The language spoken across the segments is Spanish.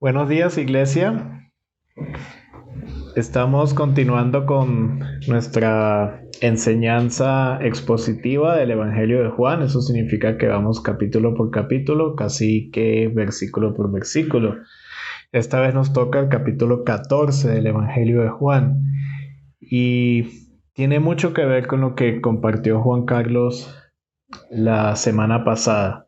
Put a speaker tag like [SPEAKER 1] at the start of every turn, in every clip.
[SPEAKER 1] Buenos días, iglesia. Estamos continuando con nuestra enseñanza expositiva del Evangelio de Juan. Eso significa que vamos capítulo por capítulo, casi que versículo por versículo. Esta vez nos toca el capítulo 14 del Evangelio de Juan y tiene mucho que ver con lo que compartió Juan Carlos la semana pasada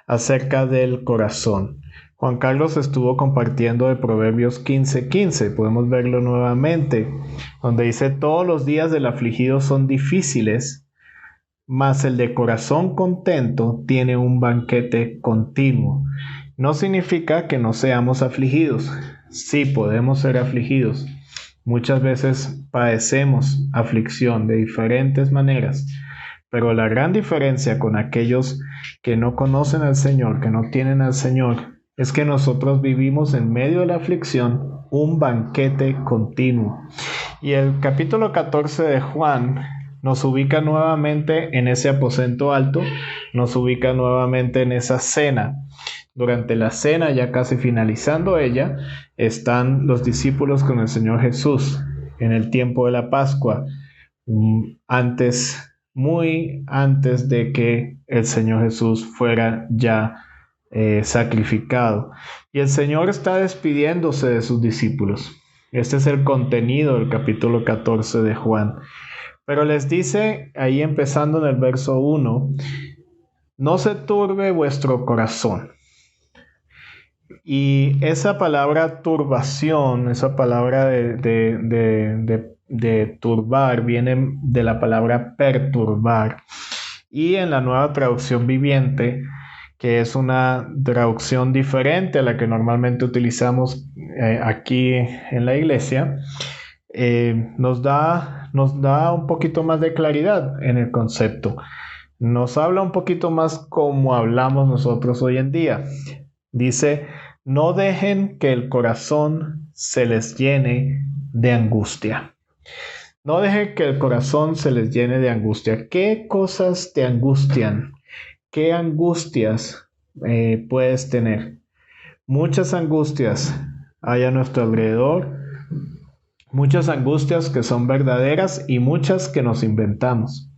[SPEAKER 1] acerca del corazón. Juan Carlos estuvo compartiendo de Proverbios 15:15. Podemos verlo nuevamente, donde dice: todos los días del afligido son difíciles, mas el de corazón contento tiene un banquete continuo. No significa que no seamos afligidos. Sí, podemos ser afligidos. Muchas veces padecemos aflicción de diferentes maneras, pero la gran diferencia con aquellos que no conocen al Señor, que no tienen al Señor, es que nosotros vivimos en medio de la aflicción un banquete continuo. Y el capítulo 14 de Juan nos ubica nuevamente en ese aposento alto, nos ubica nuevamente en esa cena. Durante la cena, ya casi finalizando ella, están los discípulos con el Señor Jesús en el tiempo de la Pascua, muy antes de que el Señor Jesús fuera ya sacrificado. Y el Señor está despidiéndose de sus discípulos. Este es el contenido del capítulo 14 de Juan. Pero les dice, ahí empezando en el verso 1, no se turbe vuestro corazón. Y esa palabra turbación, esa palabra de turbar, viene de la palabra perturbar. Y en la Nueva Traducción Viviente, que es una traducción diferente a la que normalmente utilizamos aquí en la iglesia, nos da un poquito más de claridad en el concepto. Nos habla un poquito más como hablamos nosotros hoy en día. Dice: no dejen que el corazón se les llene de angustia. No dejen que el corazón se les llene de angustia. ¿Qué cosas te angustian? ¿Qué angustias puedes tener? Muchas angustias hay a nuestro alrededor, muchas angustias que son verdaderas y muchas que nos inventamos.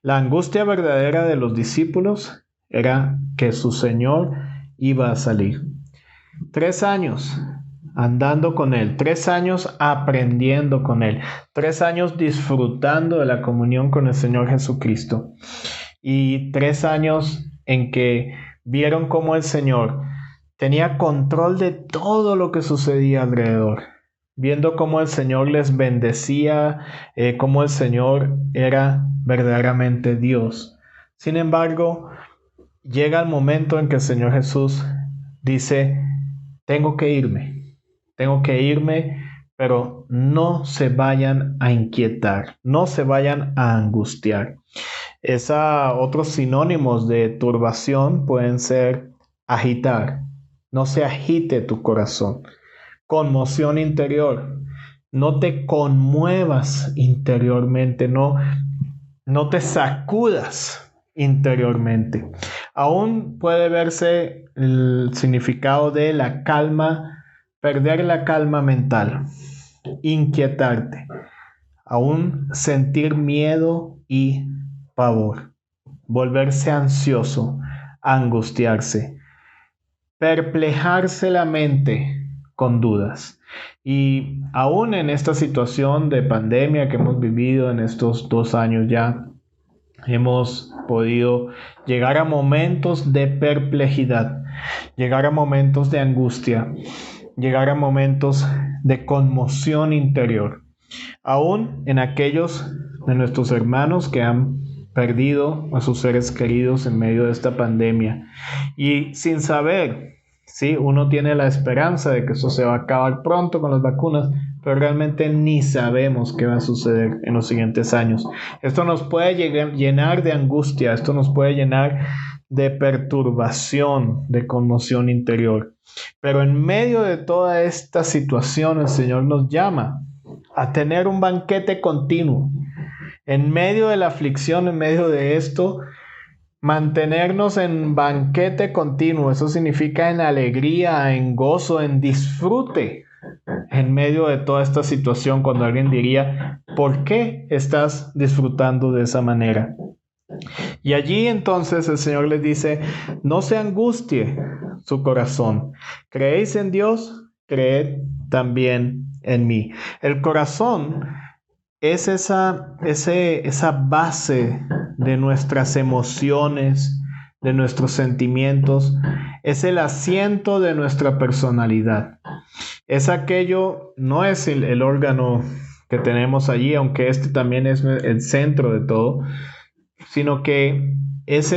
[SPEAKER 1] La angustia verdadera de los discípulos era que su Señor iba a salir. 3 años andando con Él, 3 años aprendiendo con Él, 3 años disfrutando de la comunión con el Señor Jesucristo. Y 3 años en que vieron cómo el Señor tenía control de todo lo que sucedía alrededor, viendo cómo el Señor les bendecía, cómo el Señor era verdaderamente Dios. Sin embargo, llega el momento en que el Señor Jesús dice: tengo que irme, pero no se vayan a inquietar, no se vayan a angustiar. Otros sinónimos de turbación pueden ser agitar. No se agite tu corazón. Conmoción interior. No te conmuevas interiormente, no te sacudas interiormente. Aún puede verse el significado de la calma, perder la calma mental, inquietarte, aún sentir miedo y pavor, volverse ansioso, angustiarse, perplejarse la mente con dudas. Y aún en esta situación de pandemia que hemos vivido en estos 2 años ya, hemos podido llegar a momentos de perplejidad, llegar a momentos de angustia, llegar a momentos de conmoción interior. Aún en aquellos de nuestros hermanos que han perdido a sus seres queridos en medio de esta pandemia. Y sin saber, sí, uno tiene la esperanza de que eso se va a acabar pronto con las vacunas, pero realmente ni sabemos qué va a suceder en los siguientes años. Esto nos puede llenar de angustia, esto nos puede llenar de perturbación, de conmoción interior. Pero en medio de toda esta situación, el Señor nos llama a tener un banquete continuo. En medio de la aflicción, en medio de esto, mantenernos en banquete continuo. Eso significa en alegría, en gozo, en disfrute en medio de toda esta situación. Cuando alguien diría, ¿por qué estás disfrutando de esa manera? Y allí entonces el Señor les dice, no se angustie su corazón. ¿Creéis en Dios? Creed también en mí. El corazón es esa base de nuestras emociones, de nuestros sentimientos. Es el asiento de nuestra personalidad. Es aquello, no es el órgano que tenemos allí, aunque este también es el centro de todo, sino que es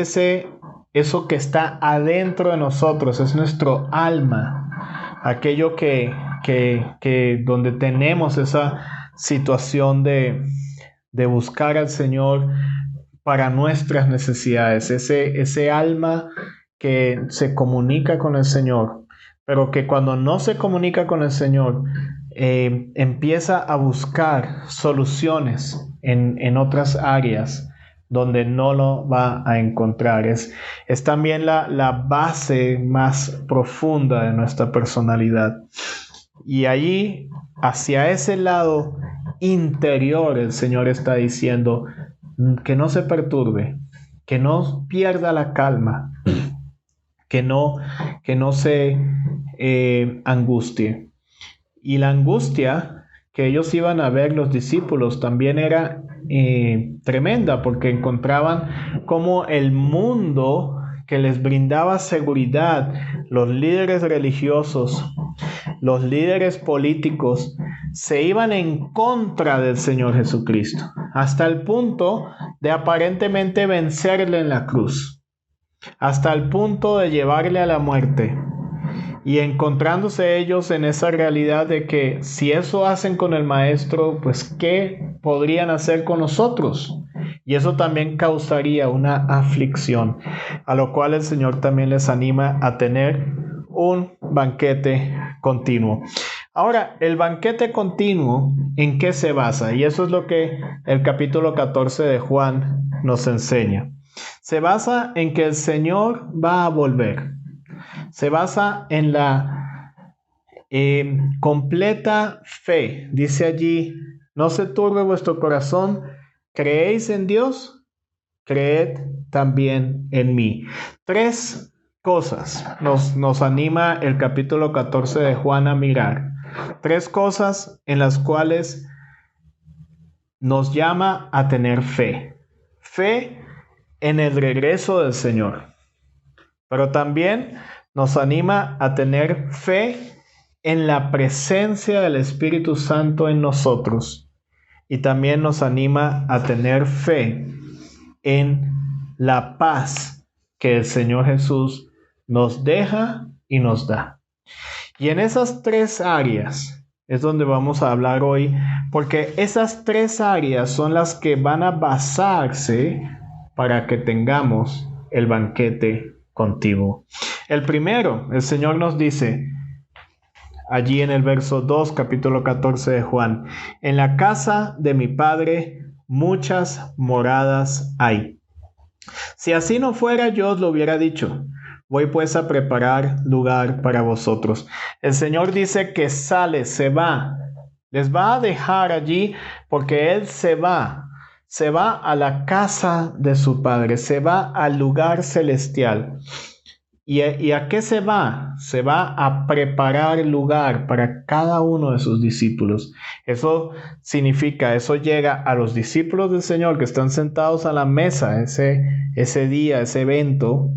[SPEAKER 1] eso que está adentro de nosotros, es nuestro alma, aquello que donde tenemos esa situación de buscar al Señor para nuestras necesidades, ese alma que se comunica con el Señor, pero que cuando no se comunica con el Señor, empieza a buscar soluciones en otras áreas donde no lo va a encontrar. Es también la base más profunda de nuestra personalidad. Y allí, hacia ese lado interior, el Señor está diciendo que no se perturbe, que no pierda la calma, que no se angustie. Y la angustia que ellos iban a ver, los discípulos, también era tremenda, porque encontraban cómo el mundo que les brindaba seguridad, los líderes religiosos, los líderes políticos, se iban en contra del Señor Jesucristo, hasta el punto de aparentemente vencerle en la cruz, hasta el punto de llevarle a la muerte. Y encontrándose ellos en esa realidad de que si eso hacen con el Maestro, pues ¿qué podrían hacer con nosotros? Y eso también causaría una aflicción, a lo cual el Señor también les anima a tener un banquete continuo. Ahora, el banquete continuo, ¿en qué se basa? Y eso es lo que el capítulo 14 de Juan nos enseña. Se basa en que el Señor va a volver. Se basa en la completa fe. Dice allí, no se turbe vuestro corazón, ¿creéis en Dios? Creed también en mí. 3 cosas nos anima el capítulo 14 de Juan a mirar. 3 cosas en las cuales nos llama a tener fe. Fe en el regreso del Señor. Pero también nos anima a tener fe en la presencia del Espíritu Santo en nosotros. Y también nos anima a tener fe en la paz que el Señor Jesús nos deja y nos da. Y en esas 3 áreas es donde vamos a hablar hoy, porque esas 3 áreas son las que van a basarse para que tengamos el banquete continuo. El primero, el Señor nos dice allí en el verso 2, capítulo 14 de Juan, en la casa de mi Padre muchas moradas hay. Si así no fuera, yo os lo hubiera dicho. Voy pues a preparar lugar para vosotros. El Señor dice que sale, se va. Les va a dejar allí porque Él se va. Se va a la casa de su Padre, se va al lugar celestial. ¿Y a qué se va? Se va a preparar lugar para cada uno de sus discípulos. Eso significa, eso llega a los discípulos del Señor que están sentados a la mesa ese día, ese evento,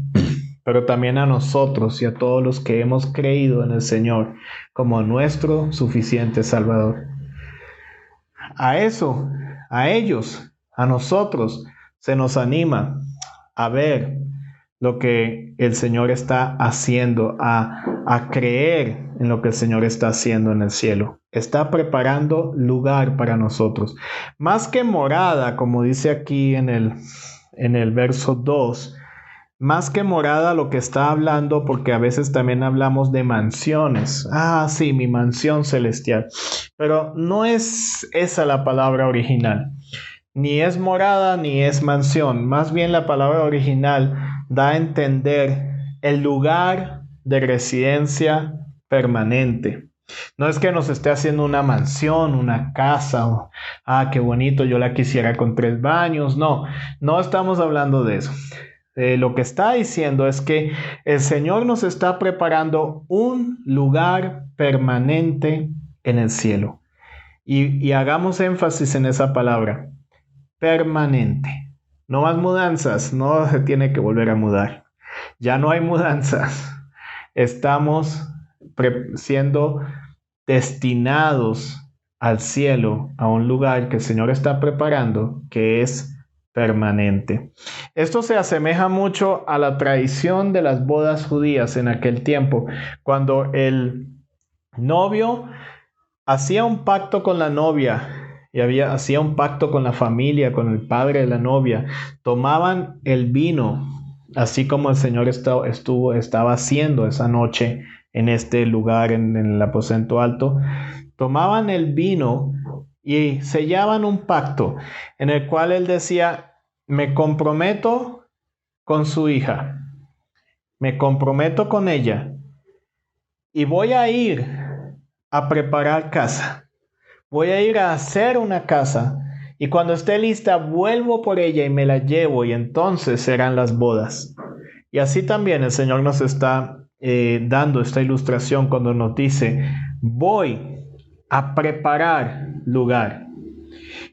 [SPEAKER 1] pero también a nosotros y a todos los que hemos creído en el Señor como nuestro suficiente Salvador. A eso, a ellos, a nosotros, se nos anima a ver lo que el Señor está haciendo, a creer en lo que el Señor está haciendo en el cielo. Está preparando lugar para nosotros. Más que morada, como dice aquí en el verso 2, más que morada lo que está hablando, porque a veces también hablamos de mansiones. Ah, sí, mi mansión celestial. Pero no es esa la palabra original. Ni es morada ni es mansión. Más bien la palabra original da a entender el lugar de residencia permanente. No es que nos esté haciendo una mansión, una casa, qué bonito, yo la quisiera con 3 baños. No estamos hablando de eso. Lo que está diciendo es que el Señor nos está preparando un lugar permanente en el cielo. Y hagamos énfasis en esa palabra, permanente. No más mudanzas, no se tiene que volver a mudar. Ya no hay mudanzas. Estamos siendo destinados al cielo, a un lugar que el Señor está preparando, que es permanente. Esto se asemeja mucho a la tradición de las bodas judías en aquel tiempo, cuando el novio hacía un pacto con la novia y hacía un pacto con la familia, con el padre de la novia. Tomaban el vino, así como el Señor estaba haciendo esa noche en este lugar, en el aposento alto. Tomaban el vino y sellaban un pacto en el cual él decía: me comprometo con su hija, me comprometo con ella y voy a ir a preparar casa, voy a ir a hacer una casa, y cuando esté lista vuelvo por ella y me la llevo, y entonces serán las bodas. Y así también el Señor nos está dando esta ilustración cuando nos dice: voy a preparar lugar.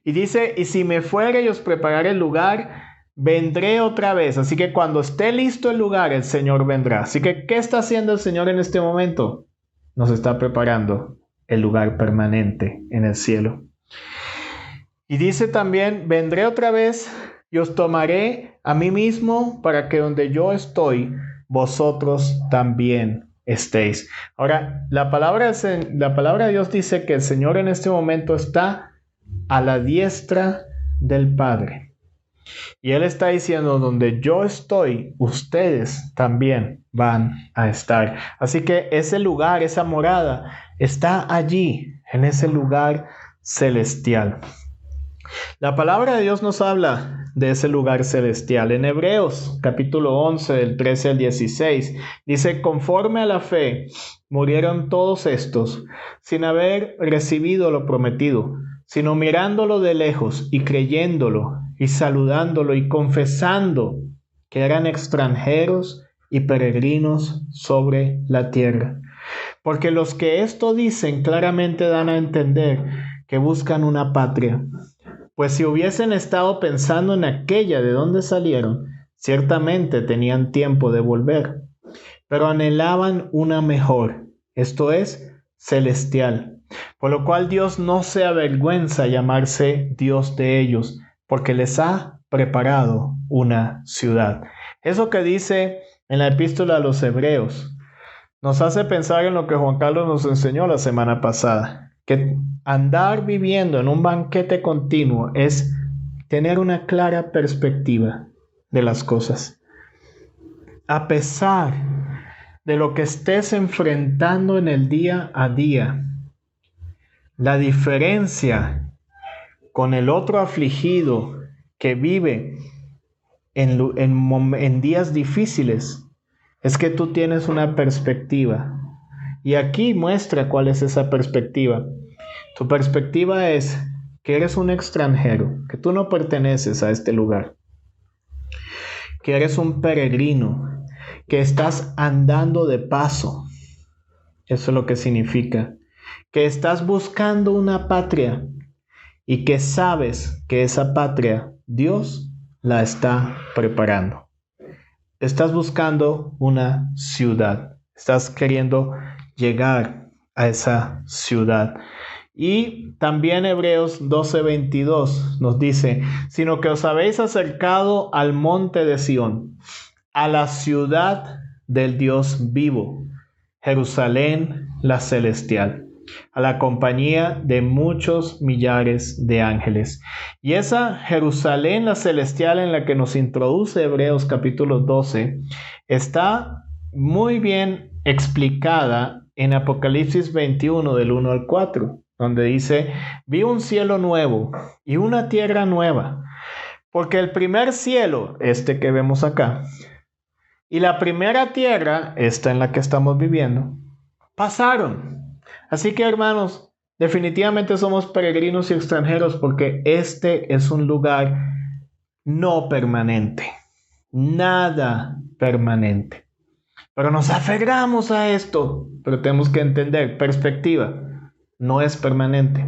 [SPEAKER 1] Y dice: y si me fuere y os prepararé el lugar, vendré otra vez. Así que cuando esté listo el lugar, el Señor vendrá. Así que, ¿qué está haciendo el Señor en este momento? Nos está preparando el lugar permanente en el cielo. Y dice también: vendré otra vez y os tomaré a mí mismo, para que donde yo estoy, vosotros también estéis. Ahora, la palabra de Dios dice que el Señor en este momento está a la diestra del Padre. Y Él está diciendo: donde yo estoy, ustedes también van a estar. Así que ese lugar, esa morada, está allí, en ese lugar celestial. La palabra de Dios nos habla de ese lugar celestial. En Hebreos, capítulo 11, del 13 al 16, dice: conforme a la fe, murieron todos estos, sin haber recibido lo prometido, sino mirándolo de lejos y creyéndolo y saludándolo y confesando que eran extranjeros y peregrinos sobre la tierra. Porque los que esto dicen claramente dan a entender que buscan una patria. Pues si hubiesen estado pensando en aquella de donde salieron, ciertamente tenían tiempo de volver. Pero anhelaban una mejor, esto es, celestial. Por lo cual Dios no se avergüenza llamarse Dios de ellos, porque les ha preparado una ciudad. Eso que dice en la epístola a los Hebreos nos hace pensar en lo que Juan Carlos nos enseñó la semana pasada, que andar viviendo en un banquete continuo es tener una clara perspectiva de las cosas. A pesar de lo que estés enfrentando en el día a día, la diferencia con el otro afligido que vive en días difíciles es que tú tienes una perspectiva. Y aquí muestra cuál es esa perspectiva. Tu perspectiva es que eres un extranjero, que tú no perteneces a este lugar, que eres un peregrino, que estás andando de paso. Eso es lo que significa. Que estás buscando una patria y que sabes que esa patria Dios la está preparando. Estás buscando una ciudad. Estás queriendo llegar a esa ciudad. Y también Hebreos 12:22 nos dice: sino que os habéis acercado al monte de Sión, a la ciudad del Dios vivo, Jerusalén la celestial, a la compañía de muchos millares de ángeles. Y esa Jerusalén la celestial en la que nos introduce Hebreos capítulo 12 está muy bien explicada en Apocalipsis 21 del 1 al 4, donde dice: vi un cielo nuevo y una tierra nueva, porque el primer cielo, este que vemos acá, y la primera tierra, esta en la que estamos viviendo, pasaron. Así que, hermanos, definitivamente somos peregrinos y extranjeros porque este es un lugar no permanente, nada permanente. Pero nos aferramos a esto, pero tenemos que entender, perspectiva, no es permanente.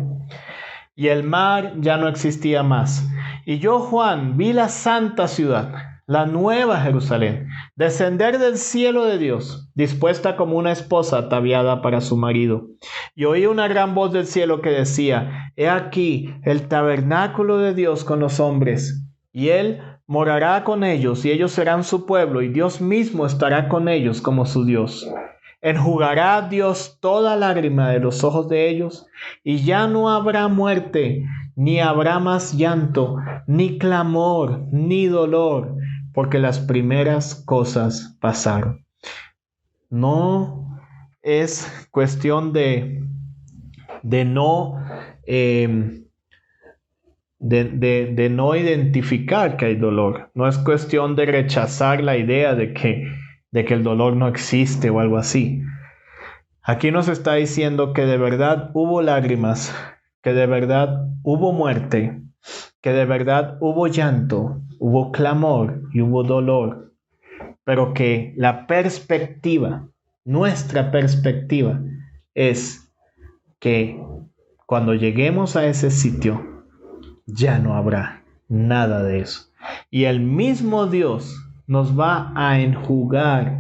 [SPEAKER 1] Y el mar ya no existía más. Y yo, Juan, vi la santa ciudad, la nueva Jerusalén, descender del cielo de Dios, dispuesta como una esposa ataviada para su marido. Y oí una gran voz del cielo que decía: He aquí el tabernáculo de Dios con los hombres, y él morará con ellos, y ellos serán su pueblo, y Dios mismo estará con ellos como su Dios. Enjugará Dios toda lágrima de los ojos de ellos, y ya no habrá muerte, ni habrá más llanto, ni clamor, ni dolor, porque las primeras cosas pasaron. No es cuestión de no de no identificar que hay dolor. No es cuestión de rechazar la idea de que el dolor no existe o algo así. Aquí nos está diciendo que de verdad hubo lágrimas, que de verdad hubo muerte, que de verdad hubo llanto, hubo clamor y hubo dolor, pero que la perspectiva, nuestra perspectiva, es que cuando lleguemos a ese sitio, ya no habrá nada de eso. Y el mismo Dios nos va a enjugar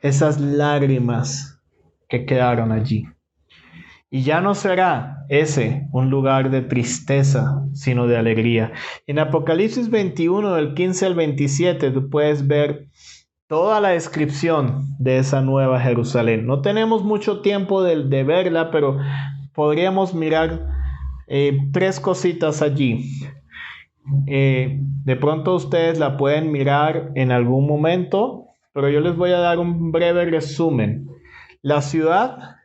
[SPEAKER 1] esas lágrimas que quedaron allí. Y ya no será ese un lugar de tristeza, sino de alegría. En Apocalipsis 21, del 15 al 27, tú puedes ver toda la descripción de esa nueva Jerusalén. No tenemos mucho tiempo de verla, pero podríamos mirar tres cositas allí. De pronto ustedes la pueden mirar en algún momento, pero yo les voy a dar un breve resumen. La ciudad,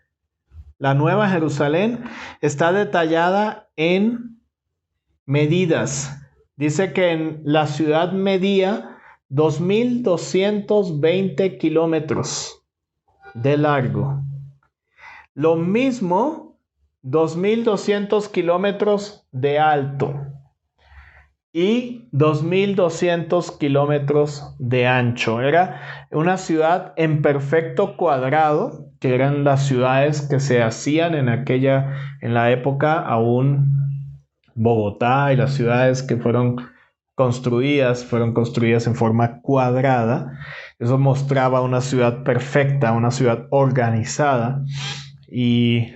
[SPEAKER 1] la Nueva Jerusalén, está detallada en medidas. Dice que en la ciudad medía 2,220 kilómetros de largo. Lo mismo, 2,200 kilómetros de alto y 2,200 kilómetros de ancho. Era una ciudad en perfecto cuadrado, que eran las ciudades que se hacían en la época aún Bogotá y las ciudades que fueron construidas en forma cuadrada. Eso mostraba una ciudad perfecta, una ciudad organizada, y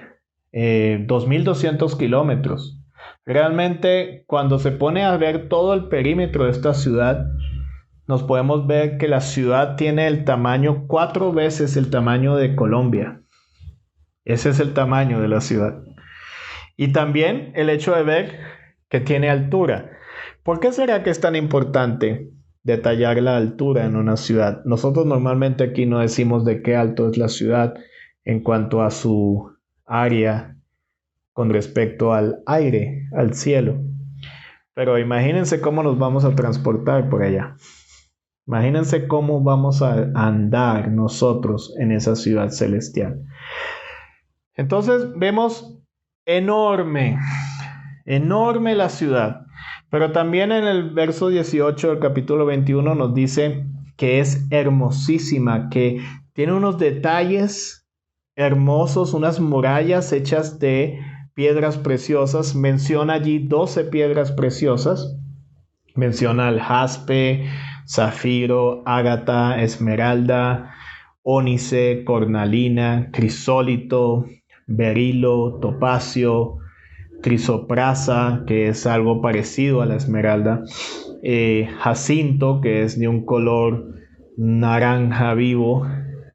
[SPEAKER 1] 2,200 kilómetros. Realmente, cuando se pone a ver todo el perímetro de esta ciudad, nos podemos ver que la ciudad tiene el tamaño 4 veces el tamaño de Colombia. Ese es el tamaño de la ciudad. Y también el hecho de ver que tiene altura. ¿Por qué será que es tan importante detallar la altura en una ciudad? Nosotros normalmente aquí no decimos de qué alto es la ciudad en cuanto a su área con respecto al aire, al cielo. Pero imagínense cómo nos vamos a transportar por allá. Imagínense cómo vamos a andar nosotros en esa ciudad celestial. Entonces vemos enorme la ciudad. Pero también en el verso 18 del capítulo 21 nos dice que es hermosísima, que tiene unos detalles hermosos, unas murallas hechas de piedras preciosas. Menciona allí 12 piedras preciosas. Menciona el jaspe, zafiro, ágata, esmeralda, ónice, cornalina, crisólito, berilo, topacio, crisoprasa, que es algo parecido a la esmeralda, jacinto, que es de un color naranja vivo,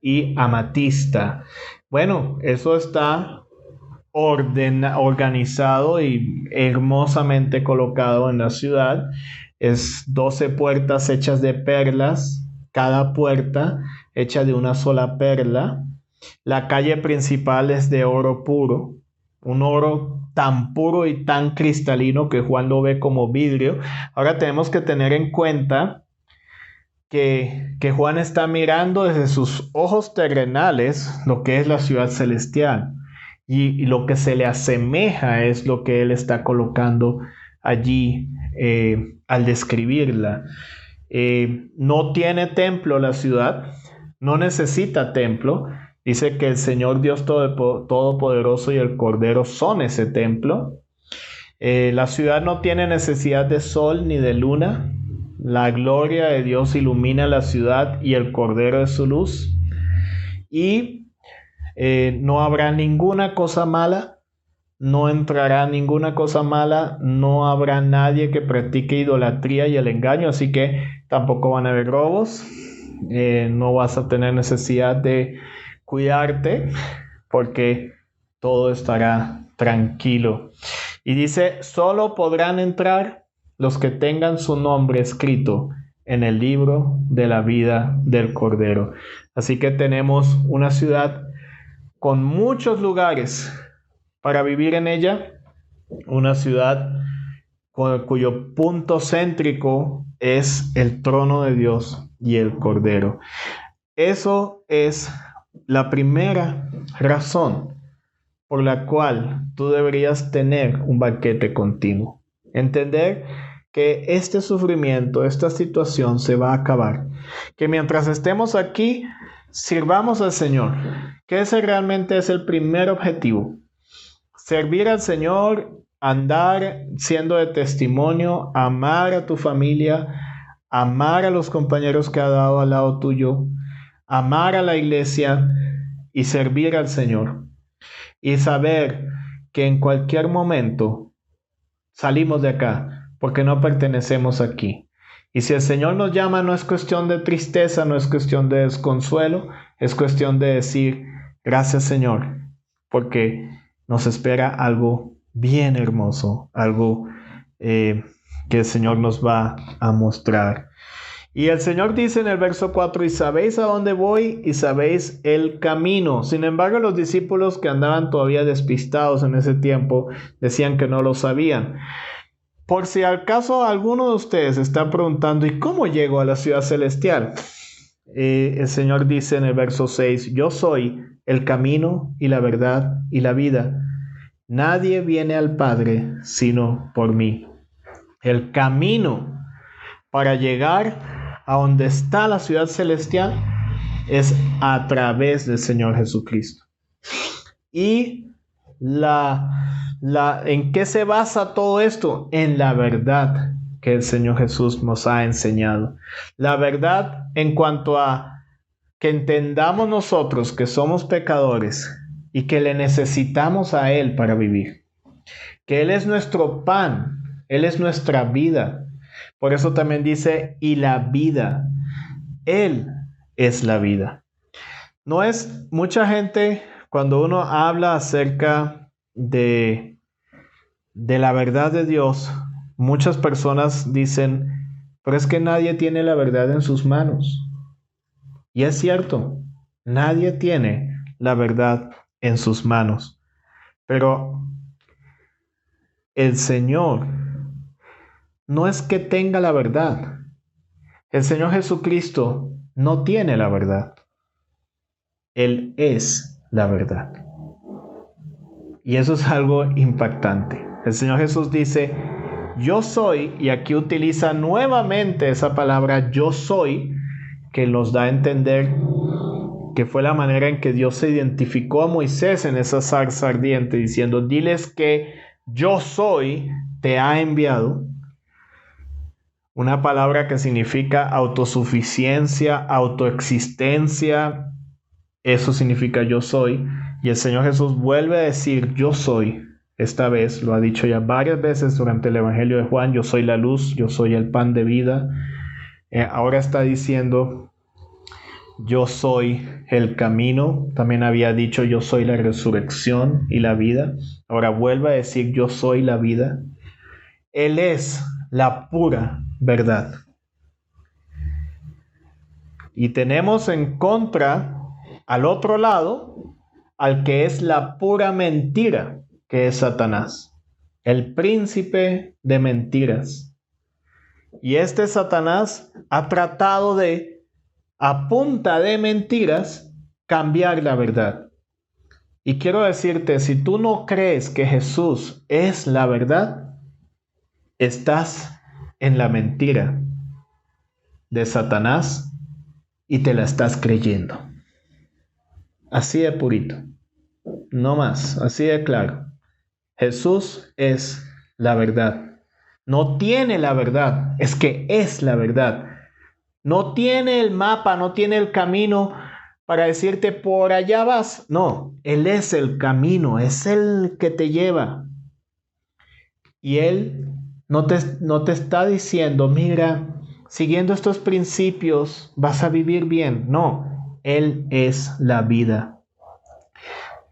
[SPEAKER 1] y amatista. Bueno, eso está organizado y hermosamente colocado en la ciudad. Es 12 puertas hechas de perlas, cada puerta hecha de una sola perla. La calle principal es de oro puro, un oro tan puro y tan cristalino que Juan lo ve como vidrio. Ahora tenemos que tener en cuenta que Juan está mirando desde sus ojos terrenales lo que es la ciudad celestial. Y lo que se le asemeja es lo que él está colocando allí al describirla. No tiene templo la ciudad, no necesita templo. Dice que el Señor Dios Todopoderoso y el Cordero son ese templo. La ciudad no tiene necesidad de sol ni de luna. La gloria de Dios ilumina la ciudad y el Cordero es su luz. Y no habrá ninguna cosa mala, no entrará ninguna cosa mala, no habrá nadie que practique idolatría y el engaño, así que tampoco van a haber robos. No vas a tener necesidad de cuidarte porque todo estará tranquilo. Y dice, solo podrán entrar los que tengan su nombre escrito en el libro de la vida del Cordero. Así que tenemos una ciudad con muchos lugares para vivir en ella, una ciudad cuyo punto céntrico es el trono de Dios y el Cordero. Eso es la primera razón por la cual tú deberías tener un banquete continuo. Entender que este sufrimiento, esta situación se va a acabar. Que mientras estemos aquí, sirvamos al Señor. Que ese realmente es el primer objetivo. Servir al Señor, andar siendo de testimonio, amar a tu familia, amar a los compañeros que ha dado al lado tuyo, amar a la iglesia y servir al Señor. Y saber que en cualquier momento salimos de acá porque no pertenecemos aquí. Y si el Señor nos llama, no es cuestión de tristeza, no es cuestión de desconsuelo, es cuestión de decir, gracias Señor, porque nos espera algo bien hermoso, algo que el Señor nos va a mostrar. Y el Señor dice en el verso 4, y sabéis a dónde voy y sabéis el camino. Sin embargo, los discípulos que andaban todavía despistados en ese tiempo decían que no lo sabían. Por si al caso alguno de ustedes está preguntando, ¿y cómo llego a la ciudad celestial? El Señor dice en el verso 6, yo soy el camino y la verdad y la vida. Nadie viene al Padre sino por mí. El camino para llegar a donde está la ciudad celestial es a través del Señor Jesucristo. ¿Y en qué se basa todo esto? En la verdad que el Señor Jesús nos ha enseñado. La verdad en cuanto a que entendamos nosotros que somos pecadores y que le necesitamos a Él para vivir. Que Él es nuestro pan, Él es nuestra vida. Por eso también dice, y la vida. Él es la vida. No es mucha gente, cuando uno habla acerca de la verdad de Dios, muchas personas dicen, pero es que nadie tiene la verdad en sus manos. Y es cierto, nadie tiene la verdad en sus manos. Pero el Señor no es que tenga la verdad. El Señor Jesucristo no tiene la verdad. Él es la verdad. Y eso es algo impactante. El Señor Jesús dice, yo soy, y aquí utiliza nuevamente esa palabra yo soy, que nos da a entender que fue la manera en que Dios se identificó a Moisés en esa zarza ardiente, diciendo, diles que yo soy, te ha enviado. Una palabra que significa autosuficiencia, autoexistencia. Eso significa yo soy. Y el Señor Jesús vuelve a decir yo soy. Esta vez lo ha dicho ya varias veces durante el Evangelio de Juan. Yo soy la luz, yo soy el pan de vida. Ahora está diciendo yo soy el camino. También había dicho yo soy la resurrección y la vida. Ahora vuelve a decir yo soy la vida. Él es la pura verdad. Y tenemos en contra, al otro lado, al que es la pura mentira, que es Satanás, el príncipe de mentiras. Y este Satanás ha tratado de, a punta de mentiras, cambiar la verdad. Y quiero decirte, si tú no crees que Jesús es la verdad, estás en la mentira de Satanás y te la estás creyendo. Así de purito, no más, así de claro. Jesús es la verdad. No tiene la verdad, es que es la verdad. No tiene el mapa, no tiene el camino para decirte por allá vas. No, Él es el camino, es el que te lleva. Y Él no te está diciendo, mira, siguiendo estos principios vas a vivir bien. No, Él es la vida.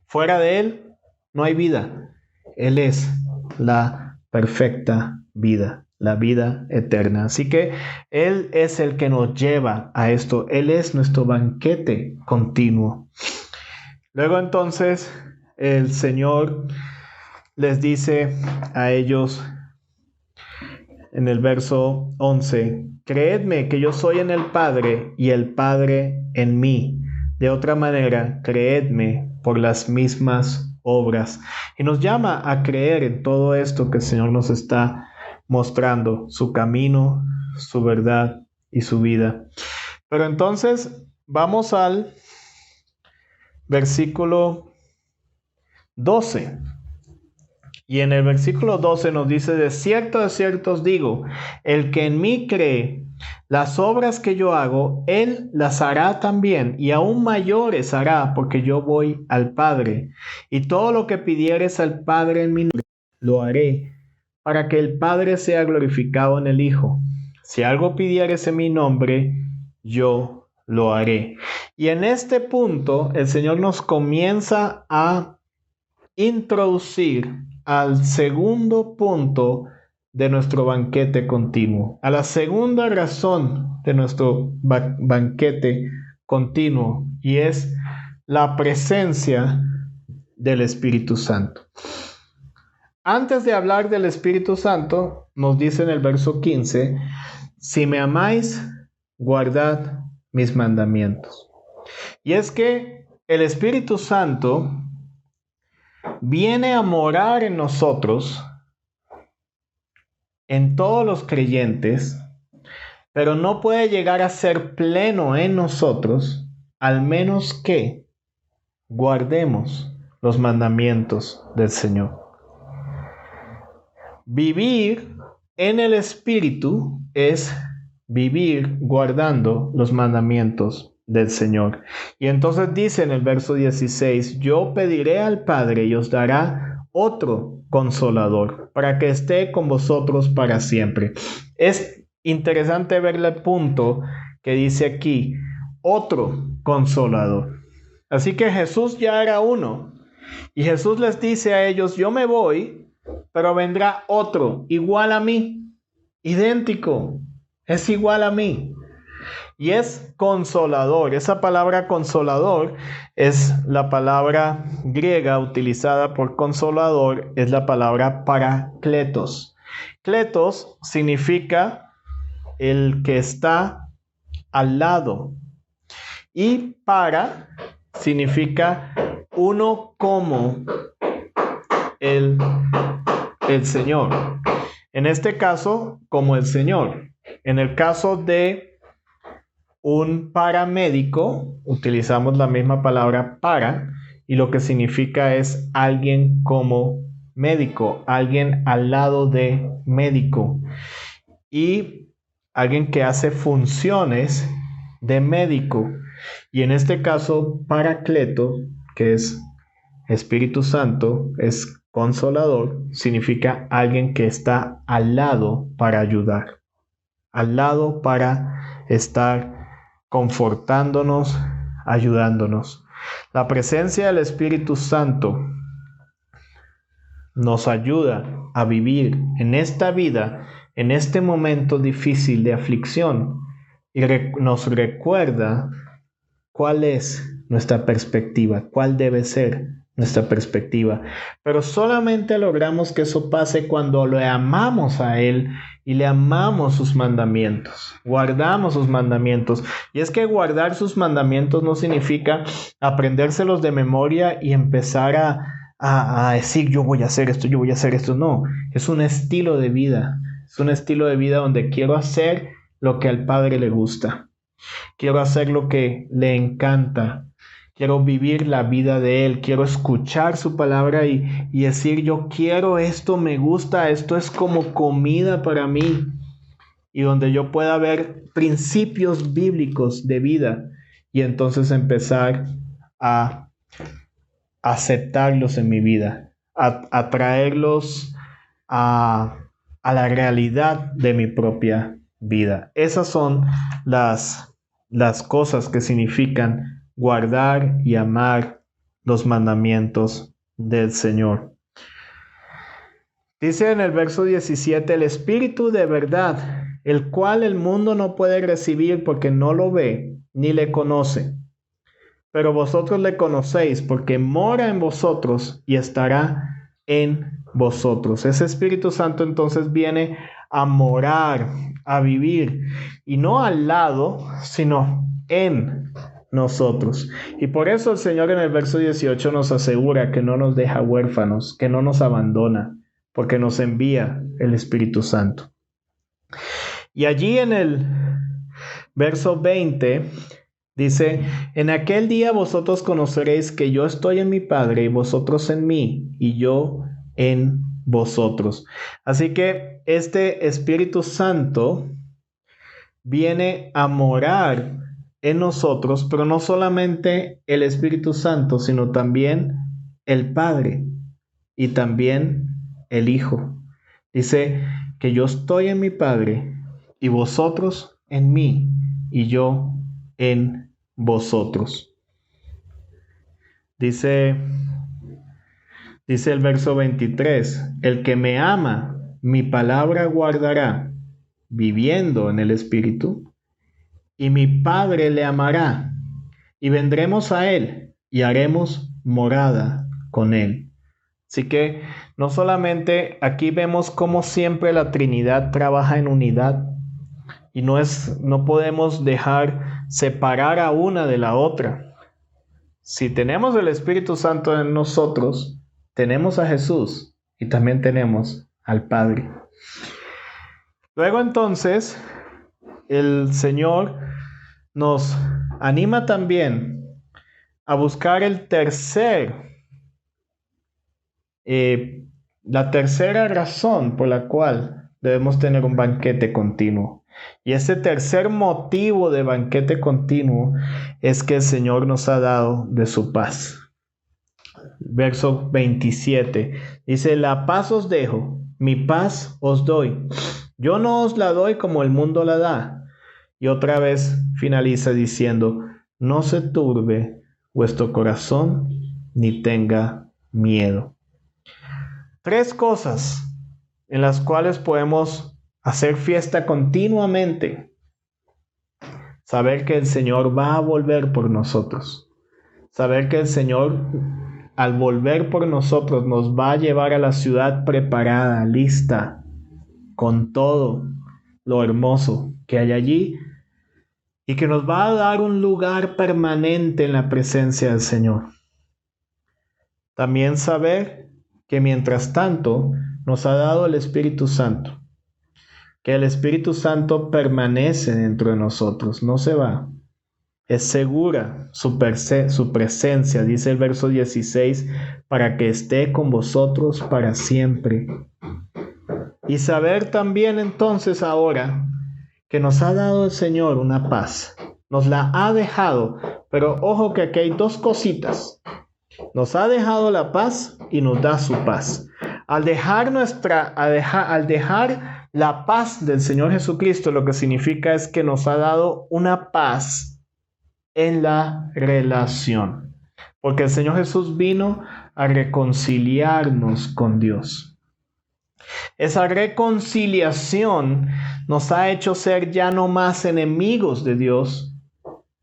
[SPEAKER 1] Fuera de Él no hay vida. Él es la perfecta vida, la vida eterna. Así que Él es el que nos lleva a esto. Él es nuestro banquete continuo. Luego entonces el Señor les dice a ellos en el verso 11, creedme que yo soy en el Padre y el Padre en mí. De otra manera, creedme por las mismas obras. Y nos llama a creer en todo esto que el Señor nos está mostrando, su camino, su verdad y su vida. Pero entonces vamos al versículo 12. Y en el versículo 12 nos dice, de cierto os digo, el que en mí cree, las obras que yo hago, él las hará también, y aún mayores hará, porque yo voy al Padre. Y todo lo que pidieres al Padre en mi nombre, lo haré, para que el Padre sea glorificado en el Hijo. Si algo pidieres en mi nombre, yo lo haré. Y en este punto, el Señor nos comienza a introducir al segundo punto de nuestro banquete continuo, a la segunda razón de nuestro banquete continuo, y es la presencia del Espíritu Santo. Antes de hablar del Espíritu Santo, nos dice en el verso 15, si me amáis, guardad mis mandamientos. Y es que el Espíritu Santo viene a morar en nosotros, en todos los creyentes, pero no puede llegar a ser pleno en nosotros, al menos que guardemos los mandamientos del Señor. Vivir en el Espíritu es vivir guardando los mandamientos del Señor. Y entonces dice en el verso 16, yo pediré al Padre y os dará otro consolador para que esté con vosotros para siempre. Es interesante ver el punto que dice aquí, otro consolador. Así que Jesús ya era uno y Jesús les dice a ellos, yo me voy, pero vendrá otro igual a mí, idéntico, es igual a mí. Y es consolador. Esa palabra consolador es la palabra griega utilizada por consolador, es la palabra parakletos. Kletos significa el que está al lado. Y para significa uno como el Señor. En este caso, como el Señor. En el caso de un paramédico, utilizamos la misma palabra para, y lo que significa es alguien como médico, alguien al lado de médico, y alguien que hace funciones de médico. Y en este caso, Paracleto, que es Espíritu Santo, es consolador, significa alguien que está al lado para ayudar, al lado para estar confortándonos, ayudándonos. La presencia del Espíritu Santo nos ayuda a vivir en esta vida, en este momento difícil de aflicción, y nos recuerda cuál es nuestra perspectiva, cuál debe ser nuestra perspectiva. Pero solamente logramos que eso pase cuando le amamos a Él y le amamos sus mandamientos, guardamos sus mandamientos. Y es que guardar sus mandamientos no significa aprendérselos de memoria y empezar a decir yo voy a hacer esto, yo voy a hacer esto. No, es un estilo de vida. Es un estilo de vida donde quiero hacer lo que al Padre le gusta. Quiero hacer lo que le encanta. Quiero vivir la vida de Él. Quiero escuchar su palabra y decir yo quiero esto, me gusta, esto es como comida para mí. Y donde yo pueda ver principios bíblicos de vida y entonces empezar a aceptarlos en mi vida, a traerlos a la realidad de mi propia vida. Esas son las cosas que significan guardar y amar los mandamientos del Señor. Dice en el verso 17, el Espíritu de verdad, el cual el mundo no puede recibir porque no lo ve ni le conoce. Pero vosotros le conocéis porque mora en vosotros y estará en vosotros. Ese Espíritu Santo entonces viene a morar, a vivir, y no al lado, sino en nosotros. Y por eso el Señor en el verso 18 nos asegura que no nos deja huérfanos, que no nos abandona, porque nos envía el Espíritu Santo. Y allí en el verso 20 dice, en aquel día vosotros conoceréis que yo estoy en mi Padre y vosotros en mí y yo en vosotros. Así que este Espíritu Santo viene a morar en nosotros, pero no solamente el Espíritu Santo, sino también el Padre y también el Hijo. Dice que yo estoy en mi Padre y vosotros en mí y yo en vosotros. Dice el verso 23, el que me ama, mi palabra guardará, viviendo en el Espíritu, y mi Padre le amará, y vendremos a él, y haremos morada con él. Así que no solamente aquí vemos cómo siempre la Trinidad trabaja en unidad, y no podemos dejar separar a una de la otra. Si tenemos el Espíritu Santo en nosotros, tenemos a Jesús y también tenemos al Padre. Luego entonces, el Señor nos anima también a buscar la tercera razón por la cual debemos tener un banquete continuo. Y ese tercer motivo de banquete continuo es que el Señor nos ha dado de su paz. Verso 27 dice, la paz os dejo, mi paz os doy. Yo no os la doy como el mundo la da. Y otra vez finaliza diciendo, no se turbe vuestro corazón ni tenga miedo. Tres cosas en las cuales podemos hacer fiesta continuamente. Saber que el Señor va a volver por nosotros. Saber que el Señor, al volver por nosotros, nos va a llevar a la ciudad preparada, lista, con todo lo hermoso que hay allí, y que nos va a dar un lugar permanente en la presencia del Señor. También saber que mientras tanto nos ha dado el Espíritu Santo, que el Espíritu Santo permanece dentro de nosotros, no se va. Es segura su presencia, dice el verso 16, para que esté con vosotros para siempre. Y saber también entonces ahora que nos ha dado el Señor una paz, nos la ha dejado, pero ojo que aquí hay dos cositas. Nos ha dejado la paz y nos da su paz. Al dejar la paz del Señor Jesucristo, lo que significa es que nos ha dado una paz en la relación. Porque el Señor Jesús vino a reconciliarnos con Dios. Esa reconciliación nos ha hecho ser ya no más enemigos de Dios,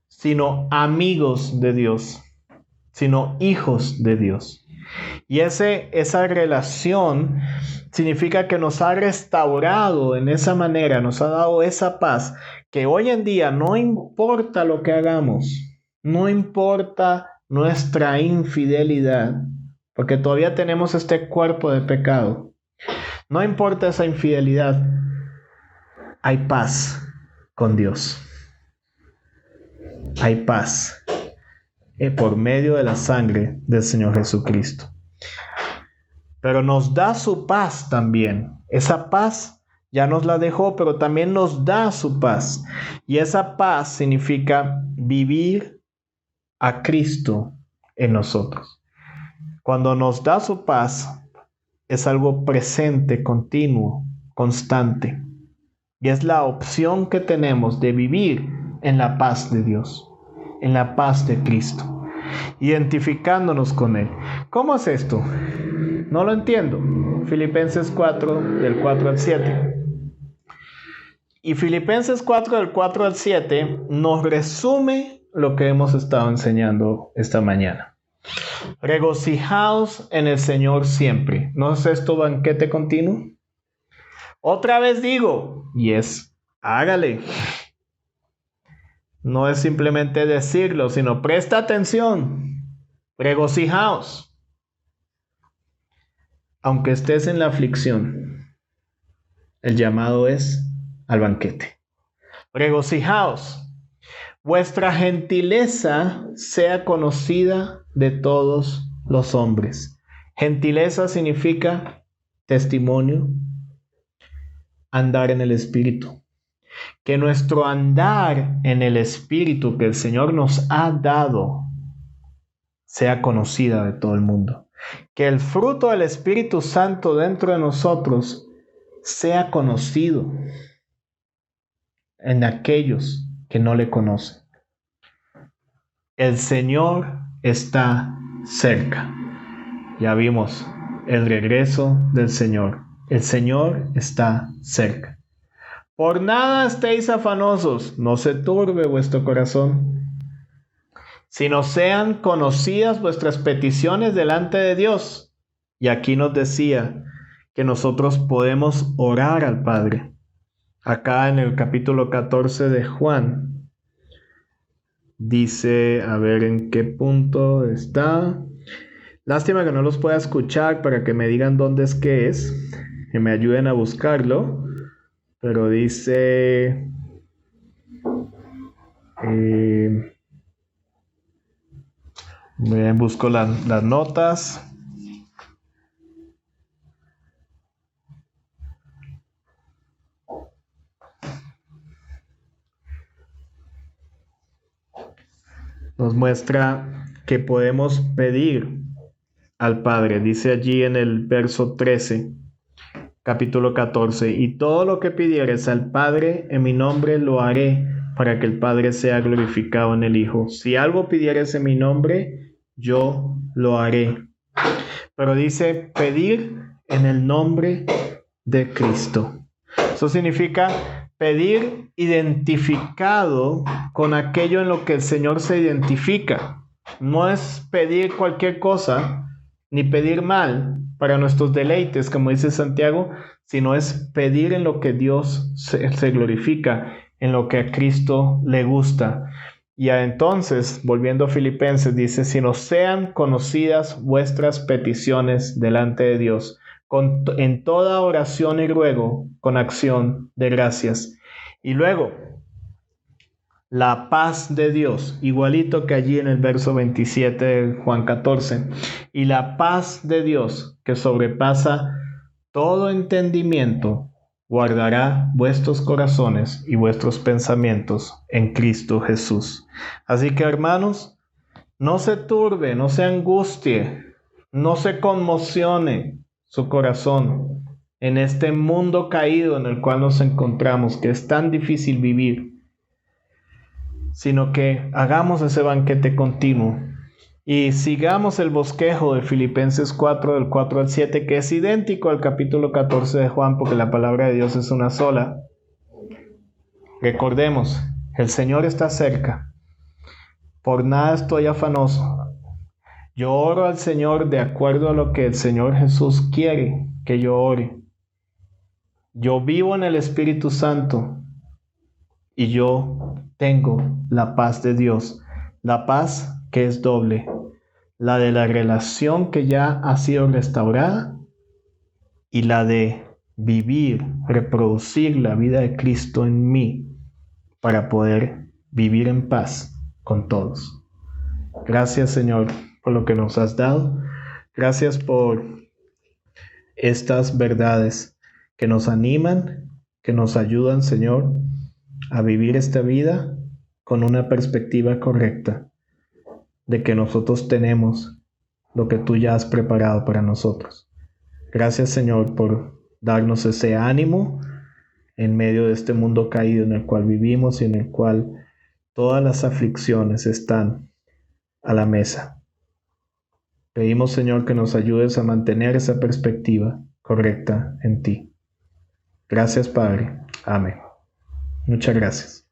[SPEAKER 1] sino amigos de Dios, sino hijos de Dios. Y esa relación significa que nos ha restaurado en esa manera, nos ha dado esa paz, que hoy en día no importa lo que hagamos, no importa nuestra infidelidad, porque todavía tenemos este cuerpo de pecado. No importa esa infidelidad, hay paz con Dios. Hay paz por medio de la sangre del Señor Jesucristo. Pero nos da su paz también. Esa paz ya nos la dejó, pero también nos da su paz. Y esa paz significa vivir a Cristo en nosotros. Cuando nos da su paz, es algo presente, continuo, constante. Y es la opción que tenemos de vivir en la paz de Dios, en la paz de Cristo, identificándonos con Él. ¿Cómo es esto? No lo entiendo. Filipenses 4, del 4 al 7. Y Filipenses 4, del 4 al 7, nos resume lo que hemos estado enseñando esta mañana. Regocijaos en el Señor siempre. ¿No es esto banquete continuo? Otra vez digo, y hágale. No es simplemente decirlo, sino presta atención. Regocijaos. Aunque estés en la aflicción, el llamado es al banquete. Regocijaos. Vuestra gentileza sea conocida de todos los hombres. Gentileza significa testimonio, andar en el Espíritu. Que nuestro andar en el Espíritu que el Señor nos ha dado sea conocida de todo el mundo. Que el fruto del Espíritu Santo dentro de nosotros sea conocido en aquellos que no le conocen. El Señor está cerca. Ya vimos el regreso del Señor. El Señor está cerca. Por nada estéis afanosos, no se turbe vuestro corazón, sino sean conocidas vuestras peticiones delante de Dios. Y aquí nos decía que nosotros podemos orar al Padre. Acá en el capítulo 14 de Juan, dice, a ver en qué punto está. Lástima que no los pueda escuchar para que me digan dónde es que es, que me ayuden a buscarlo. Pero dice, busco las notas. Nos muestra que podemos pedir al Padre. Dice allí en el verso 13, capítulo 14, y todo lo que pidieres al Padre en mi nombre lo haré, para que el Padre sea glorificado en el Hijo. Si algo pidieres en mi nombre, yo lo haré. Pero dice pedir en el nombre de Cristo. Eso significa pedir identificado con aquello en lo que el Señor se identifica. No es pedir cualquier cosa, ni pedir mal para nuestros deleites, como dice Santiago, sino es pedir en lo que Dios se glorifica, en lo que a Cristo le gusta. Y entonces, volviendo a Filipenses, dice, sino sean conocidas vuestras peticiones delante de Dios, en toda oración y ruego, con acción de gracias. Y luego, la paz de Dios, igualito que allí en el verso 27 de Juan 14, y la paz de Dios que sobrepasa todo entendimiento, guardará vuestros corazones y vuestros pensamientos en Cristo Jesús. Así que, hermanos, no se turbe, no se angustie, no se conmocione su corazón en este mundo caído en el cual nos encontramos, que es tan difícil vivir, sino que hagamos ese banquete continuo y sigamos el bosquejo de Filipenses 4, del 4 al 7, que es idéntico al capítulo 14 de Juan, porque la palabra de Dios es una sola. Recordemos, el Señor está cerca. Por nada estoy afanoso. Yo oro al Señor de acuerdo a lo que el Señor Jesús quiere que yo ore. Yo vivo en el Espíritu Santo y yo tengo la paz de Dios, la paz que es doble, la de la relación que ya ha sido restaurada y la de vivir, reproducir la vida de Cristo en mí para poder vivir en paz con todos. Gracias, Señor, por lo que nos has dado. Gracias por estas verdades que nos animan, que nos ayudan, Señor, a vivir esta vida con una perspectiva correcta de que nosotros tenemos lo que tú ya has preparado para nosotros. Gracias, Señor, por darnos ese ánimo en medio de este mundo caído en el cual vivimos y en el cual todas las aflicciones están a la mesa. Pedimos, Señor, que nos ayudes a mantener esa perspectiva correcta en ti. Gracias, Padre. Amén. Muchas gracias.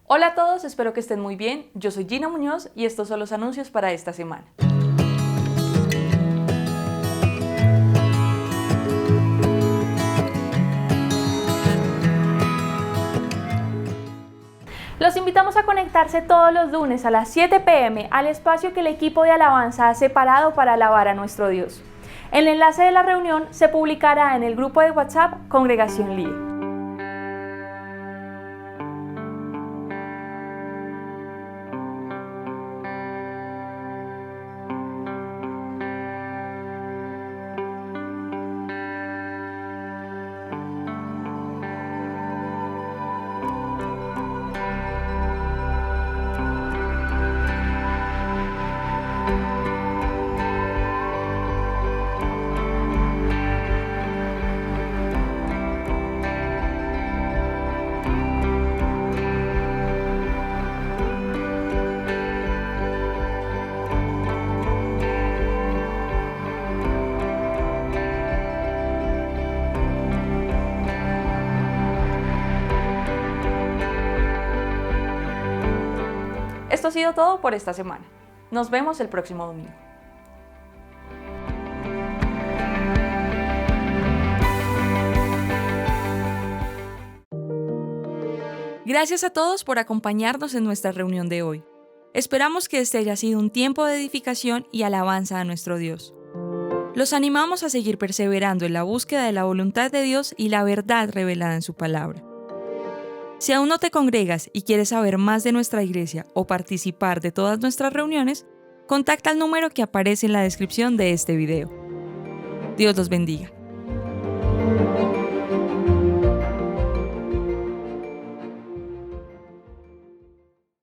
[SPEAKER 2] Hola a todos, espero que estén muy bien. Yo soy Gina Muñoz y estos son los anuncios para esta semana. Los invitamos a conectarse todos los lunes a las 7 p.m. al espacio que el equipo de alabanza ha separado para alabar a nuestro Dios. El enlace de la reunión se publicará en el grupo de WhatsApp Congregación Líder. Esto ha sido todo por esta semana. Nos vemos el próximo domingo. Gracias a todos por acompañarnos en nuestra reunión de hoy. Esperamos que este haya sido un tiempo de edificación y alabanza a nuestro Dios. Los animamos a seguir perseverando en la búsqueda de la voluntad de Dios y la verdad revelada en su palabra. Si aún no te congregas y quieres saber más de nuestra iglesia o participar de todas nuestras reuniones, contacta al número que aparece en la descripción de este video. Dios los bendiga.